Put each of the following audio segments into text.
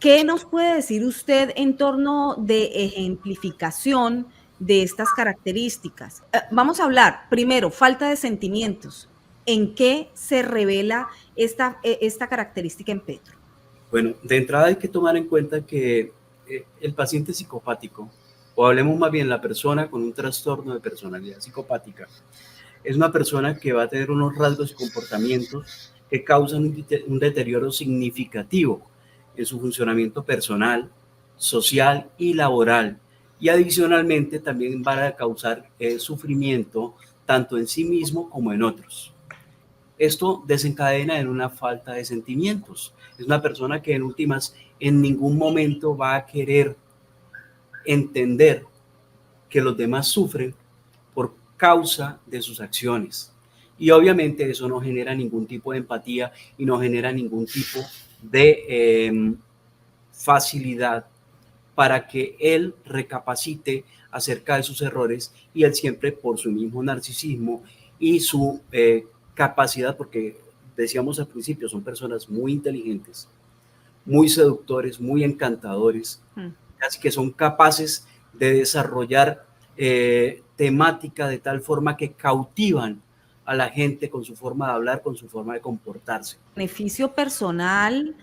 ¿Qué nos puede decir usted en torno de ejemplificación de estas características? Vamos a hablar primero, falta de sentimientos. ¿En qué se revela esta característica en Petro? Bueno, de entrada hay que tomar en cuenta que el paciente psicopático, o hablemos más bien la persona con un trastorno de personalidad psicopática, es una persona que va a tener unos rasgos y comportamientos que causan un deterioro significativo en su funcionamiento personal, social y laboral. Y adicionalmente también van a causar sufrimiento tanto en sí mismo como en otros. Esto desencadena en una falta de sentimientos. Es una persona que en últimas en ningún momento va a querer entender que los demás sufren por causa de sus acciones. Y obviamente eso no genera ningún tipo de empatía y no genera ningún tipo de facilidad para que él recapacite acerca de sus errores, y él siempre por su mismo narcisismo y su capacidad, porque decíamos al principio, son personas muy inteligentes, muy seductores, muy encantadores, así que son capaces de desarrollar temática de tal forma que cautivan a la gente con su forma de hablar, con su forma de comportarse. Beneficio personal,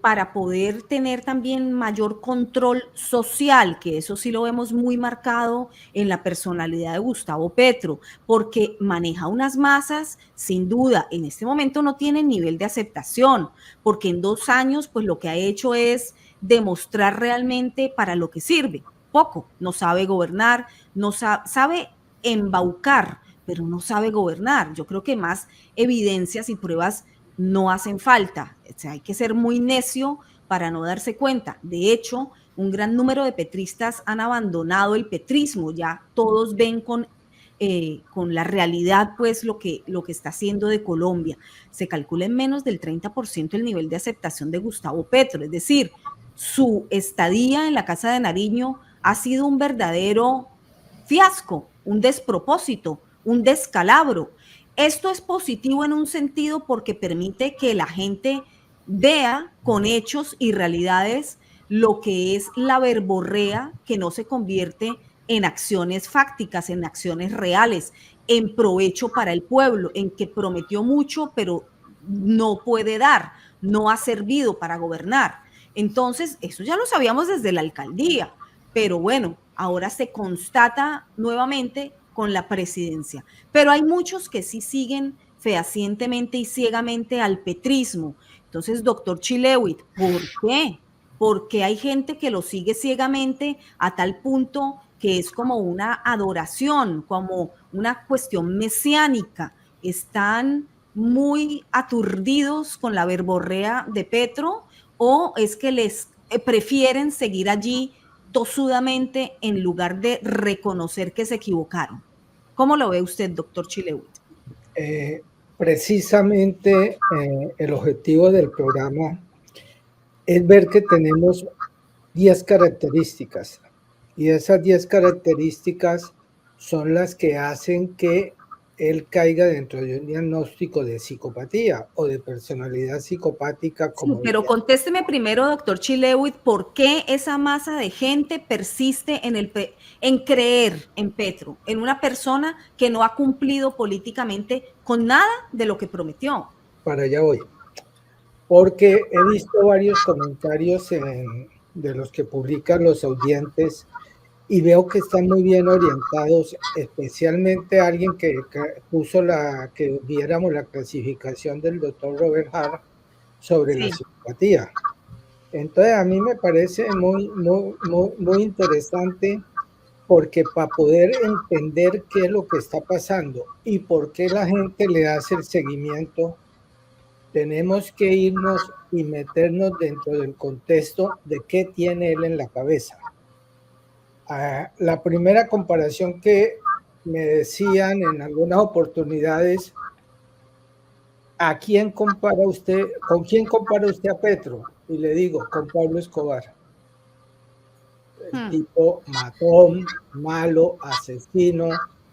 para poder tener también mayor control social, que eso sí lo vemos muy marcado en la personalidad de Gustavo Petro, porque maneja unas masas, sin duda, en este momento no tiene nivel de aceptación, porque en 2 años, pues lo que ha hecho es demostrar realmente para lo que sirve. Poco, no sabe gobernar, no sabe embaucar, pero no sabe gobernar. Yo creo que más evidencias y pruebas no hacen falta. O sea, hay que ser muy necio para no darse cuenta. De hecho, un gran número de petristas han abandonado el petrismo, ya todos ven con la realidad, pues, lo que está haciendo de Colombia. Se calcula en menos del 30% el nivel de aceptación de Gustavo Petro, es decir, su estadía en la Casa de Nariño ha sido un verdadero fiasco, un despropósito, un descalabro. Esto es positivo en un sentido porque permite que la gente vea con hechos y realidades lo que es la verborrea, que no se convierte en acciones fácticas, en acciones reales, en provecho para el pueblo, en que prometió mucho, pero no puede dar, no ha servido para gobernar. Entonces, eso ya lo sabíamos desde la alcaldía, pero bueno, ahora se constata nuevamente con la presidencia. Pero hay muchos que sí siguen fehacientemente y ciegamente al petrismo. Entonces, doctor Chilewit, ¿por qué? Porque hay gente que lo sigue ciegamente a tal punto que es como una adoración, como una cuestión mesiánica. Están muy aturdidos con la verborrea de Petro, o es que les prefieren seguir allí tosudamente en lugar de reconocer que se equivocaron. ¿Cómo lo ve usted, doctor Chilewit? Precisamente el objetivo del programa es ver que tenemos 10 características, y esas 10 características son las que hacen que él caiga dentro de un diagnóstico de psicopatía o de personalidad psicopática. Sí, Como pero contésteme primero, doctor Chilewit, ¿por qué esa masa de gente persiste en creer en Petro, en una persona que no ha cumplido políticamente con nada de lo que prometió? Para allá voy, porque he visto varios comentarios de los que publican los audientes, y veo que están muy bien orientados, especialmente alguien que puso que viéramos la clasificación del doctor Robert Hart sobre la Sí. psicopatía. Entonces a mí me parece muy interesante, porque para poder entender qué es lo que está pasando y por qué la gente le hace el seguimiento, tenemos que irnos y meternos dentro del contexto de qué tiene él en la cabeza. La primera comparación que me decían en algunas oportunidades: ¿a quién compara usted, con quién compara usted a Petro? Y le digo, con Pablo Escobar. El tipo matón, malo, asesino,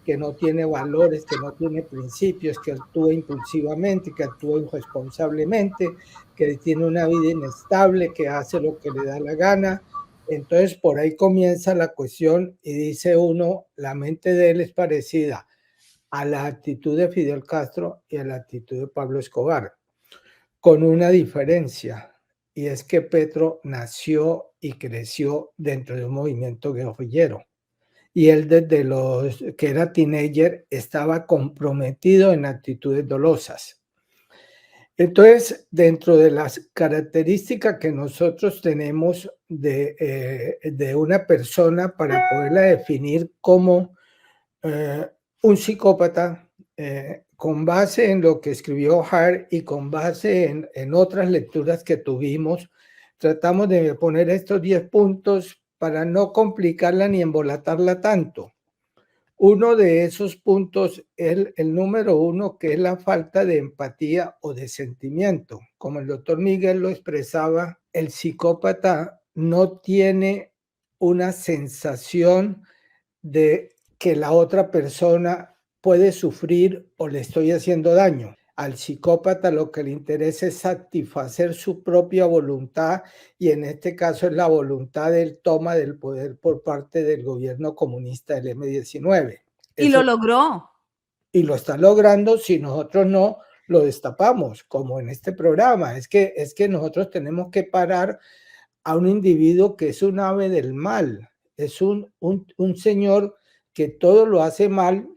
que no tiene valores, que no tiene principios, que actúa impulsivamente, que actúa irresponsablemente, que tiene una vida inestable, que hace lo que le da la gana. Entonces, por ahí comienza la cuestión y dice uno, la mente de él es parecida a la actitud de Fidel Castro y a la actitud de Pablo Escobar, con una diferencia, y es que Petro nació y creció dentro de un movimiento guerrillero. Y él desde los que era teenager estaba comprometido en actitudes dolosas. Entonces, dentro de las características que nosotros tenemos de una persona para poderla definir como un psicópata, con base en lo que escribió Hart y con base en otras lecturas que tuvimos, tratamos de poner estos 10 puntos para no complicarla ni embolatarla tanto. Uno de esos puntos es el número 1, que es la falta de empatía o de sentimiento. Como el doctor Miguel lo expresaba, el psicópata no tiene una sensación de que la otra persona puede sufrir o le estoy haciendo daño. Al psicópata lo que le interesa es satisfacer su propia voluntad, y en este caso es la voluntad del toma del poder por parte del gobierno comunista del M-19. Y lo logró. Y lo está logrando si nosotros no lo destapamos, como en este programa. Es que nosotros tenemos que parar a un individuo que es un ave del mal, es un señor que todo lo hace mal,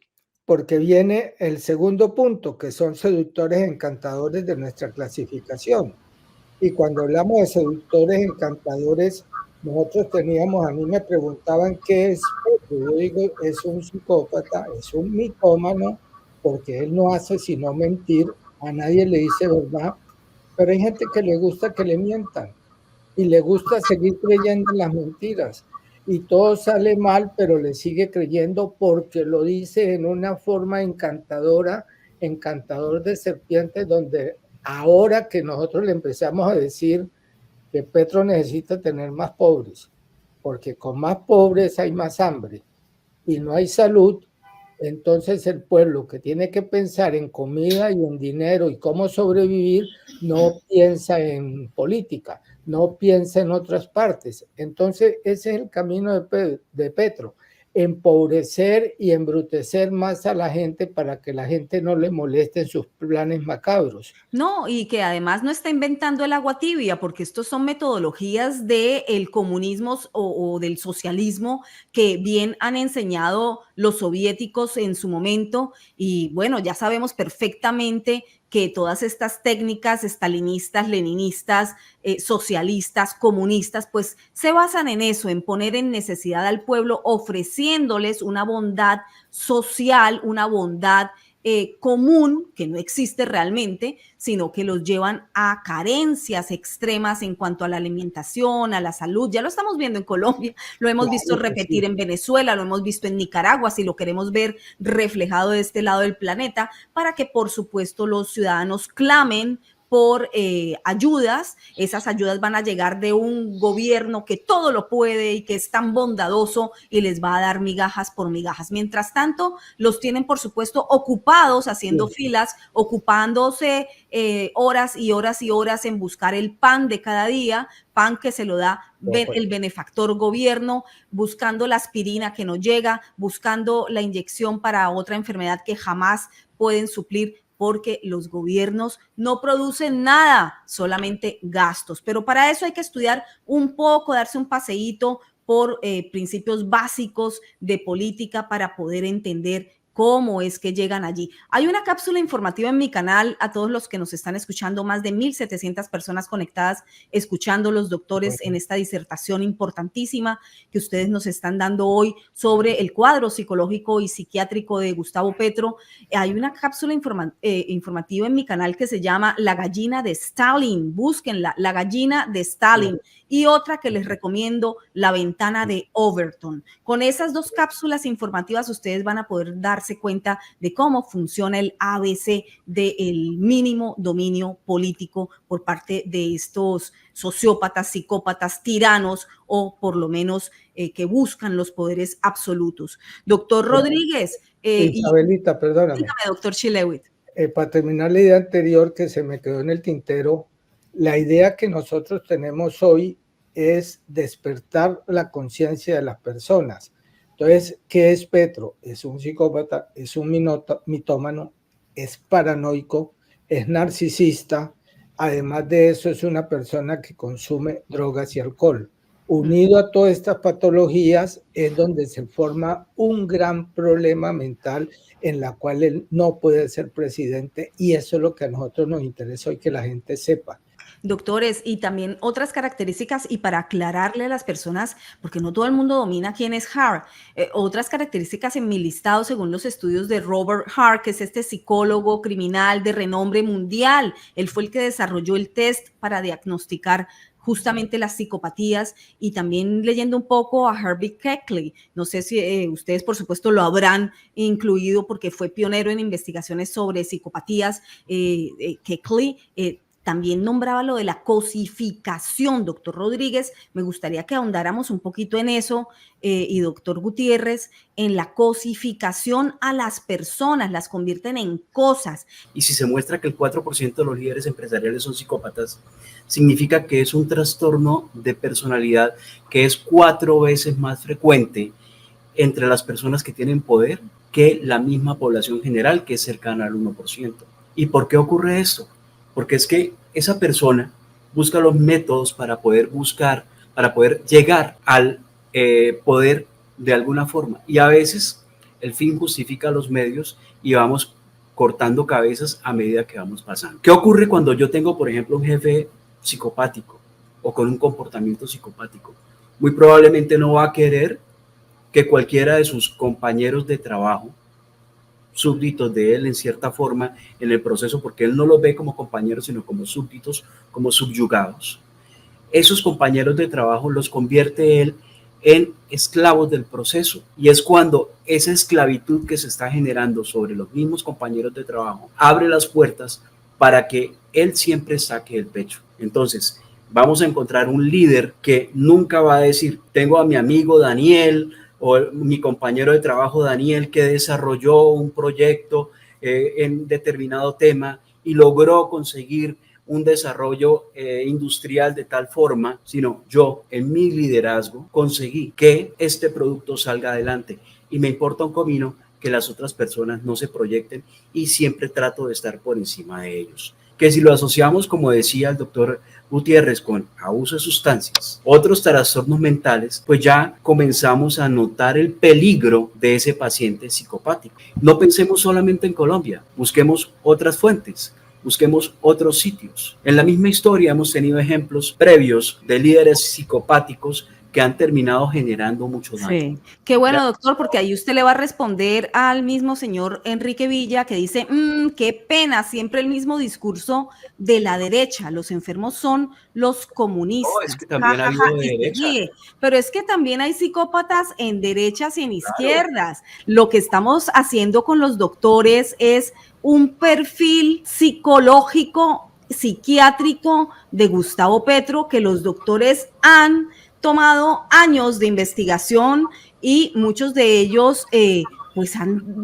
porque viene el segundo punto, que son seductores encantadores de nuestra clasificación. Y cuando hablamos de seductores encantadores, nosotros teníamos, a mí me preguntaban qué es Petro. Yo digo, es un psicópata, es un mitómano, porque él no hace sino mentir, a nadie le dice verdad, pero hay gente que le gusta que le mientan y le gusta seguir creyendo en las mentiras, y todo sale mal, pero le sigue creyendo porque lo dice en una forma encantadora, encantador de serpiente, donde ahora que nosotros le empezamos a decir que Petro necesita tener más pobres, porque con más pobres hay más hambre y no hay salud, entonces el pueblo, que tiene que pensar en comida y en dinero y cómo sobrevivir, no piensa en política, no piensa en otras partes. Entonces ese es el camino de Petro, empobrecer y embrutecer más a la gente para que la gente no le moleste en sus planes macabros. No, y que además no está inventando el agua tibia, porque estos son metodologías del comunismo o del socialismo que bien han enseñado los soviéticos en su momento. Y bueno, ya sabemos perfectamente que todas estas técnicas estalinistas, leninistas, socialistas, comunistas, pues se basan en eso, en poner en necesidad al pueblo, ofreciéndoles una bondad social, una bondad común, que no existe realmente, sino que los llevan a carencias extremas en cuanto a la alimentación, a la salud. Ya lo estamos viendo en Colombia, lo hemos visto repetir en Venezuela, lo hemos visto en Nicaragua, si lo queremos ver reflejado de este lado del planeta, para que por supuesto los ciudadanos clamen por ayudas. Esas ayudas van a llegar de un gobierno que todo lo puede y que es tan bondadoso y les va a dar migajas por migajas. Mientras tanto, los tienen, por supuesto, ocupados, haciendo filas, ocupándose horas y horas y horas en buscar el pan de cada día, pan que se lo da el benefactor gobierno, buscando la aspirina que no llega, buscando la inyección para otra enfermedad que jamás pueden suplir, porque los gobiernos no producen nada, solamente gastos. Pero para eso hay que estudiar un poco, darse un paseíto por principios básicos de política para poder entender cómo es que llegan allí. Hay una cápsula informativa en mi canal, a todos los que nos están escuchando, más de 1,700 personas conectadas, escuchando los doctores en esta disertación importantísima que ustedes nos están dando hoy sobre el cuadro psicológico y psiquiátrico de Gustavo Petro. Hay una cápsula informativa en mi canal que se llama La gallina de Stalin. Búsquenla, La gallina de Stalin. Y otra que les recomiendo, La ventana de Overton. Con esas dos cápsulas informativas ustedes van a poder darse cuenta de cómo funciona el ABC del mínimo dominio político por parte de estos sociópatas, psicópatas, tiranos, o por lo menos que buscan los poderes absolutos. Doctor Rodríguez, Isabelita, perdóname. Dígame, doctor Shilewit. Para terminar la idea anterior que se me quedó en el tintero, la idea que nosotros tenemos hoy es despertar la conciencia de las personas. Entonces, ¿qué es Petro? Es un psicópata, es un mitómano, es paranoico, es narcisista. Además de eso, es una persona que consume drogas y alcohol. Unido a todas estas patologías es donde se forma un gran problema mental en la cual él no puede ser presidente, y eso es lo que a nosotros nos interesa hoy que la gente sepa. Doctores, y también otras características, y para aclararle a las personas, porque no todo el mundo domina quién es Hart, otras características en mi listado según los estudios de Robert Hart, que es este psicólogo criminal de renombre mundial. Él fue el que desarrolló el test para diagnosticar justamente las psicopatías, y también leyendo un poco a Herbie Keckley. No sé si ustedes, por supuesto, lo habrán incluido porque fue pionero en investigaciones sobre psicopatías. Keckley también nombraba lo de la cosificación, doctor Rodríguez. Me gustaría que ahondáramos un poquito en eso, y doctor Gutiérrez, en la cosificación a las personas, las convierten en cosas. Y si se muestra que el 4% de los líderes empresariales son psicópatas, significa que es un trastorno de personalidad que es 4 veces más frecuente entre las personas que tienen poder que la misma población general, que es cercana al 1%. ¿Y por qué ocurre esto? Porque es que esa persona busca los métodos para poder llegar al poder de alguna forma. Y a veces el fin justifica los medios y vamos cortando cabezas a medida que vamos pasando. ¿Qué ocurre cuando yo tengo, por ejemplo, un jefe psicopático o con un comportamiento psicopático? Muy probablemente no va a querer que cualquiera de sus compañeros de trabajo, súbditos de él en cierta forma en el proceso, porque él no los ve como compañeros, sino como súbditos, como subyugados. Esos compañeros de trabajo los convierte él en esclavos del proceso, y es cuando esa esclavitud que se está generando sobre los mismos compañeros de trabajo abre las puertas para que él siempre saque el pecho. Entonces vamos a encontrar un líder que nunca va a decir: tengo a mi amigo Daniel o mi compañero de trabajo Daniel que desarrolló un proyecto en determinado tema y logró conseguir un desarrollo industrial de tal forma, sino yo en mi liderazgo conseguí que este producto salga adelante, y me importa un comino que las otras personas no se proyecten, y siempre trato de estar por encima de ellos. Que si lo asociamos, como decía el doctor Gutiérrez, con abuso de sustancias, otros trastornos mentales, pues ya comenzamos a notar el peligro de ese paciente psicopático. No pensemos solamente en Colombia, busquemos otras fuentes, busquemos otros sitios. En la misma historia hemos tenido ejemplos previos de líderes psicopáticos que han terminado generando mucho daño. Sí, qué bueno, doctor, porque ahí usted le va a responder al mismo señor Enrique Villa, que dice: qué pena, siempre el mismo discurso de la derecha, los enfermos son los comunistas. No, es que también ha habido de derecha. Pero es que también hay psicópatas en derechas y en izquierdas. Lo que estamos haciendo con los doctores es un perfil psicológico, psiquiátrico de Gustavo Petro, que los doctores han tomado años de investigación, y muchos de ellos pues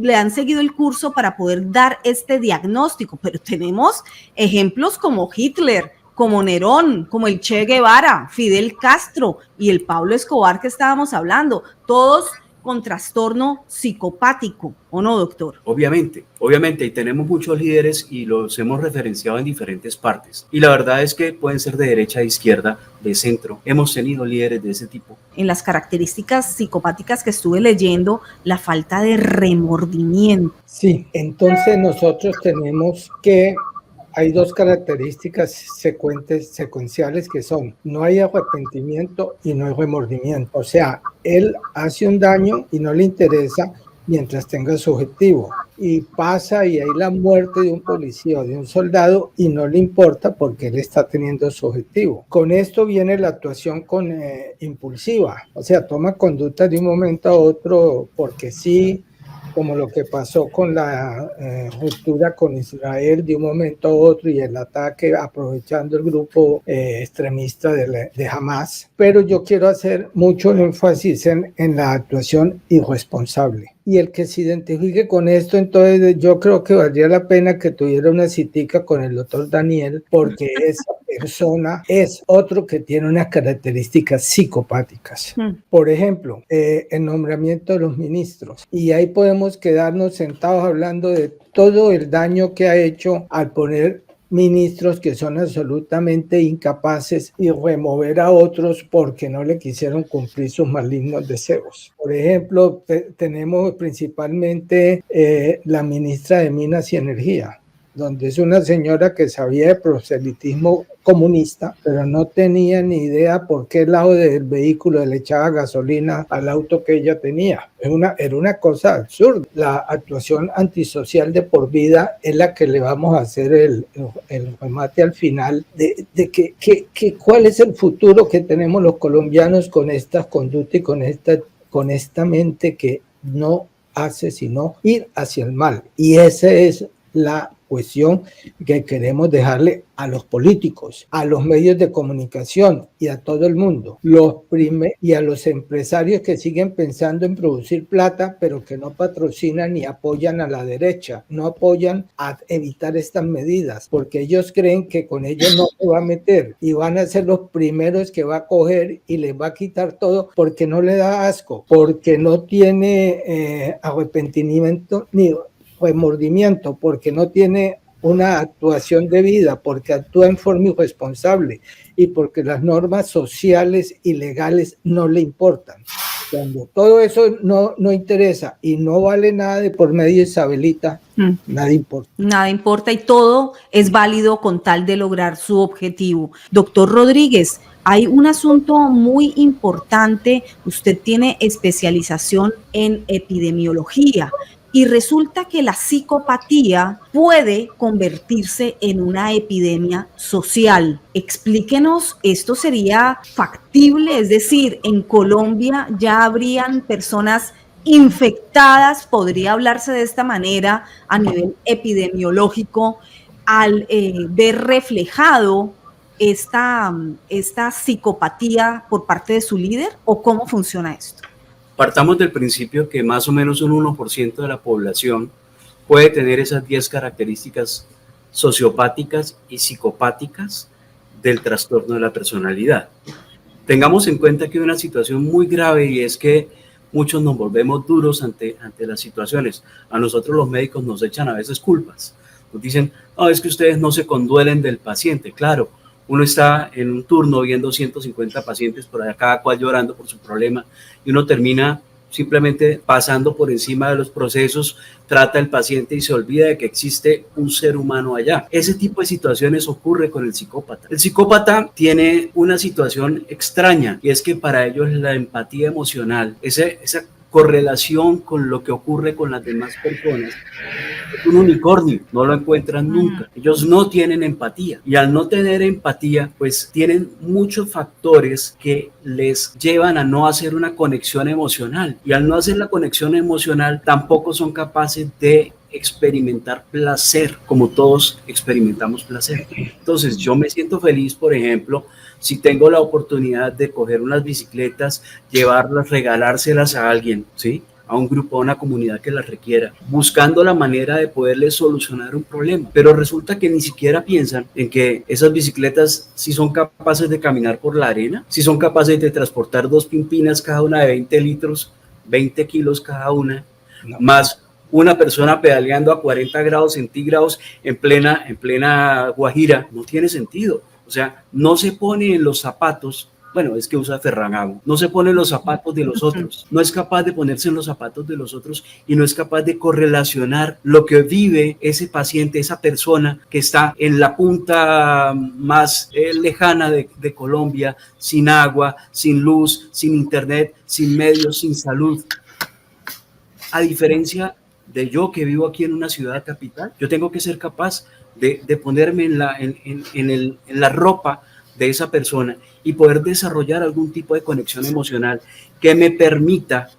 le han seguido el curso para poder dar este diagnóstico. Pero tenemos ejemplos como Hitler, como Nerón, como el Che Guevara, Fidel Castro y el Pablo Escobar que estábamos hablando, todos con trastorno psicopático, ¿o no, doctor? Obviamente, y tenemos muchos líderes y los hemos referenciado en diferentes partes. Y la verdad es que pueden ser de derecha, de izquierda, de centro. Hemos tenido líderes de ese tipo. En las características psicopáticas que estuve leyendo, la falta de remordimiento. Sí, entonces nosotros tenemos que... Hay 2 características secuenciales que son: no hay arrepentimiento y no hay remordimiento. O sea, él hace un daño y no le interesa mientras tenga su objetivo. Y pasa y hay la muerte de un policía o de un soldado y no le importa porque él está teniendo su objetivo. Con esto viene la actuación impulsiva. O sea, toma conducta de un momento a otro porque sí, como lo que pasó con la ruptura con Israel de un momento a otro y el ataque aprovechando el grupo extremista de Hamas. Pero yo quiero hacer mucho énfasis en la actuación irresponsable. Y el que se identifique con esto, entonces yo creo que valdría la pena que tuviera una citica con el doctor Daniel, porque esa persona es otro que tiene unas características psicopáticas. Por ejemplo, el nombramiento de los ministros. Y ahí podemos quedarnos sentados hablando de todo el daño que ha hecho al poner ministros que son absolutamente incapaces y remover a otros porque no le quisieron cumplir sus malignos deseos. Por ejemplo, tenemos principalmente la ministra de Minas y Energía, donde es una señora que sabía de proselitismo comunista, pero no tenía ni idea por qué lado del vehículo le echaba gasolina al auto que ella tenía. Era una cosa absurda. La actuación antisocial de por vida es la que le vamos a hacer el remate al final de que cuál es el futuro que tenemos los colombianos con estas conductas y con esta mente que no hace sino ir hacia el mal. Y esa es la cuestión que queremos dejarle a los políticos, a los medios de comunicación y a todo el mundo, y a los empresarios que siguen pensando en producir plata, pero que no patrocinan ni apoyan a la derecha, no apoyan a evitar estas medidas, porque ellos creen que con ellos no se va a meter y van a ser los primeros que va a coger y les va a quitar todo porque no le da asco, porque no tiene arrepentimiento ni remordimiento, porque no tiene una actuación debida, porque actúa en forma irresponsable y porque las normas sociales y legales no le importan. Cuando todo eso no interesa y no vale nada de por medio, Isabelita, nada importa. Nada importa y todo es válido con tal de lograr su objetivo. Doctor Rodríguez, hay un asunto muy importante. Usted tiene especialización en epidemiología. Y resulta que la psicopatía puede convertirse en una epidemia social. Explíquenos, ¿esto sería factible? Es decir, en Colombia ya habrían personas infectadas, podría hablarse de esta manera a nivel epidemiológico, al ver reflejado esta psicopatía por parte de su líder, ¿o cómo funciona esto? Partamos del principio que más o menos un 1% de la población puede tener esas 10 características sociopáticas y psicopáticas del trastorno de la personalidad. Tengamos en cuenta que hay una situación muy grave y es que muchos nos volvemos duros ante las situaciones. A nosotros los médicos nos echan a veces culpas. Nos dicen, no, es que ustedes no se conduelen del paciente. Claro, uno está en un turno viendo 150 pacientes por allá, cada cual llorando por su problema, y uno termina simplemente pasando por encima de los procesos, trata al paciente y se olvida de que existe un ser humano allá. Ese tipo de situaciones ocurre con el psicópata. El psicópata tiene una situación extraña y es que para ellos la empatía emocional, esa correlación con lo que ocurre con las demás personas, es un unicornio, no lo encuentran nunca. Ellos no tienen empatía y al no tener empatía, pues tienen muchos factores que les llevan a no hacer una conexión emocional y al no hacer la conexión emocional tampoco son capaces de experimentar placer como todos experimentamos placer. Entonces yo me siento feliz, por ejemplo, si tengo la oportunidad de coger unas bicicletas, llevarlas, regalárselas a alguien, ¿sí? A un grupo, a una comunidad que las requiera, buscando la manera de poderles solucionar un problema. Pero resulta que ni siquiera piensan en que esas bicicletas si son capaces de caminar por la arena, si son capaces de transportar 2 pimpinas cada una de 20 litros, 20 kilos cada una, más una persona pedaleando a 40 grados centígrados en plena Guajira. No tiene sentido. O sea, no se pone en los zapatos, bueno, es que usa Ferragamo, no se pone en los zapatos de los otros, no es capaz de ponerse en los zapatos de los otros y no es capaz de correlacionar lo que vive ese paciente, esa persona que está en la punta más lejana de Colombia, sin agua, sin luz, sin internet, sin medios, sin salud. A diferencia de yo que vivo aquí en una ciudad capital, yo tengo que ser capaz de ponerme en la ropa de esa persona y poder desarrollar algún tipo de conexión emocional que me permita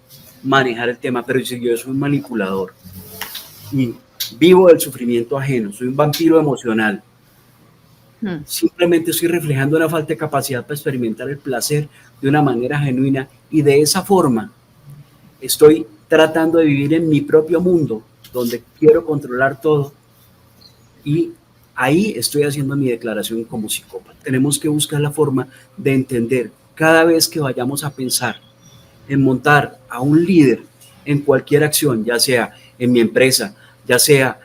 manejar el tema. Pero si yo soy un manipulador y vivo del sufrimiento ajeno, soy un vampiro emocional, simplemente estoy reflejando una falta de capacidad para experimentar el placer de una manera genuina y de esa forma estoy tratando de vivir en mi propio mundo, donde quiero controlar todo, y ahí estoy haciendo mi declaración como psicópata. Tenemos que buscar la forma de entender cada vez que vayamos a pensar en montar a un líder en cualquier acción, ya sea en mi empresa, ya sea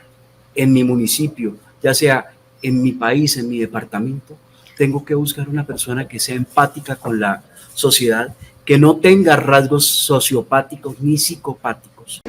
en mi municipio, ya sea en mi país, en mi departamento, tengo que buscar una persona que sea empática con la sociedad, que no tenga rasgos sociopáticos ni psicopáticos.